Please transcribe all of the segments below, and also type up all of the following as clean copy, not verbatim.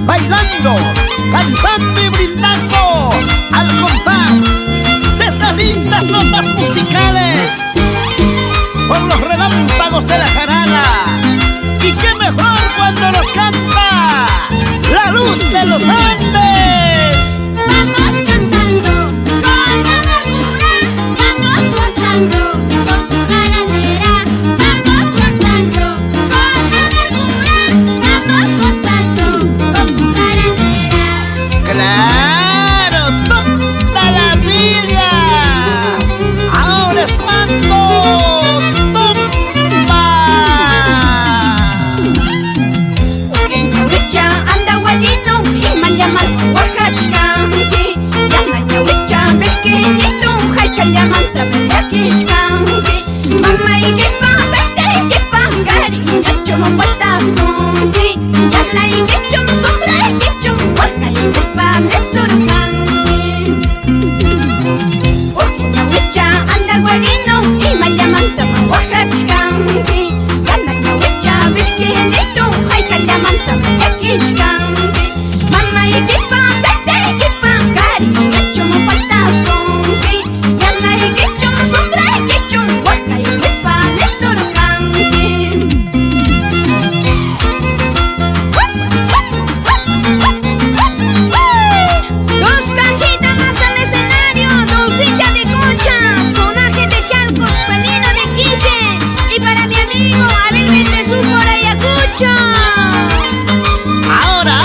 Bailando, cantando y brindando al compás de estas lindas notas musicales por los relámpagos de la jarana. Y qué mejor cuando nos canta la luz de los Andes. Vamos cantando con amargura, vamos gozando con su jaranera. Vamos cantando con amargura, vamos gozando con su jaranera. ¡Claro! ¡Toda la vida! ¡Ahora es cuando tumba! Ñawicha anda guayino y man llaman Oaxacanqui. Llama ñawicha pequeñito, jaica llaman también yaquichcanqui. Mamá y que pa, vete y que pa, cariño chumo guatazonqui. Yana y que chum sombra y que chum huaca y despanes surcanqui. Ñawicha anda guayino y man llaman también Oaxacanqui. Llama ñawicha pequeñito, jaica llaman también yaquichcanqui. Mamá y que pa, vete y que pa, cariño chumo guatazonqui. Yana y que chum sombra y que chum huaca y despanes surcanqui. Dos canjitas más al escenario, dulcicha de concha, sonaje de Chalcos, panino de Quique. Y para mi amigo Abel Vende su por Ayacucho. Ahora,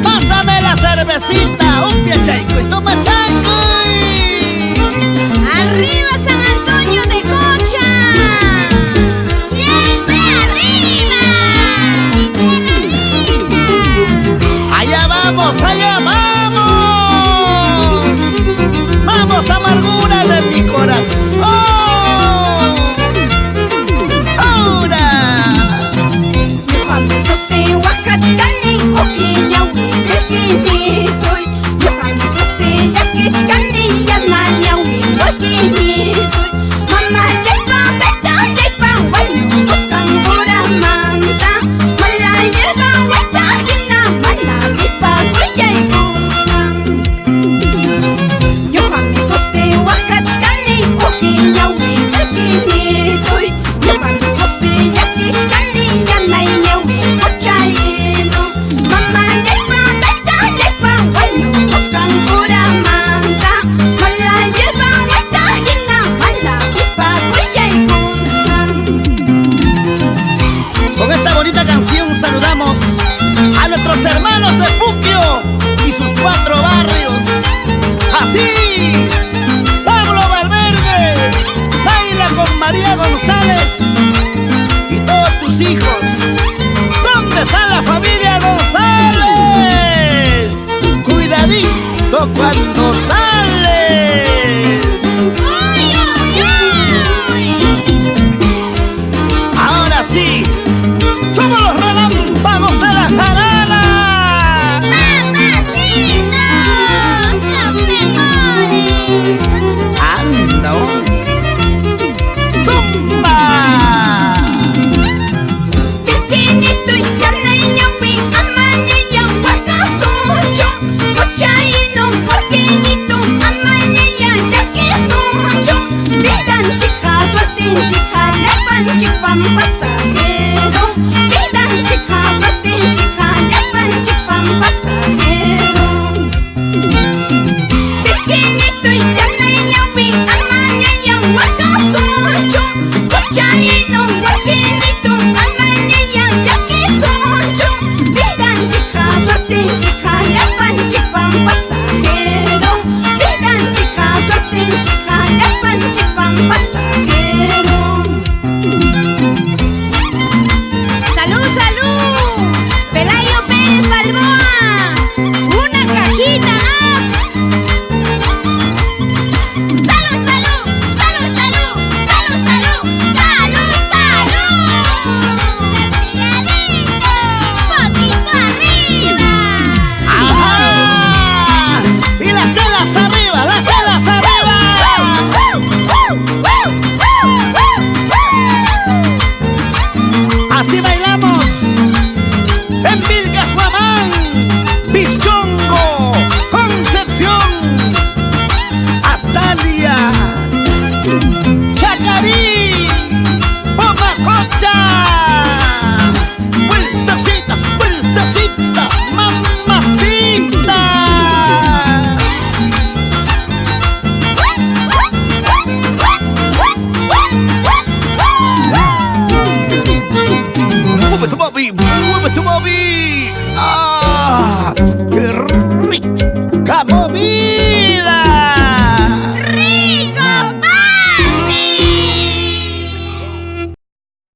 pásame la cervecita, un pie chaico y toma chango. Arriba San Antonio de Cocha. Siempre arriba. Allá vamos, allá vamos. Vamos, amargura de mi corazón. Ahora. Yohanesa se Oaxacanqui, okiñawi tequinitoy. Yohanesa se yaquichcanqui, yanañawi okiñitoy. Mamá yepa, teta yepa, guayno buscan pura manta. Mala yepa, huerta quina, mala pipa, guaya y gozan. Yohanesa se Oaxacanqui, okiñawi tequinitoy. Yohanesa se yaquichcanqui, yanañawi ochayino. Mamá yepa, teta yepa, guayno buscan pura manta. Mala yepa, huerta quina, mala pipa, guaya y gozan. Con esta bonita canción saludamos a nuestros hermanos de Puquio y sus 4 barrios. Así, Pablo Valverde, baila con María González y todos tus hijos. ¿Dónde está la familia González? Cuidadito cuando sales. ¡Uy, uy, uy! Ahora sí, somos los relámpagos de la jarana. ¡Papacinos! ¡Los mejores! Anda, tumba. Pequeñito y yanañawi, amaña huacasocho. Cochayino, pequeñito, amaña yaquisocho. Vidan chica, suelten chica, lepan chipam pasajero. Vidan chica, suelten chica, lepan chipam pasajero. Pequeñito y yanañawi, amaña huacasocho. Cochayino, pequeñito, amaña yaquisocho. Vidan chica, suelten chica, lepan chipam pasajero. Vidan chica, suelten chica, lepan chipam pasajero. Súbete, Bobby.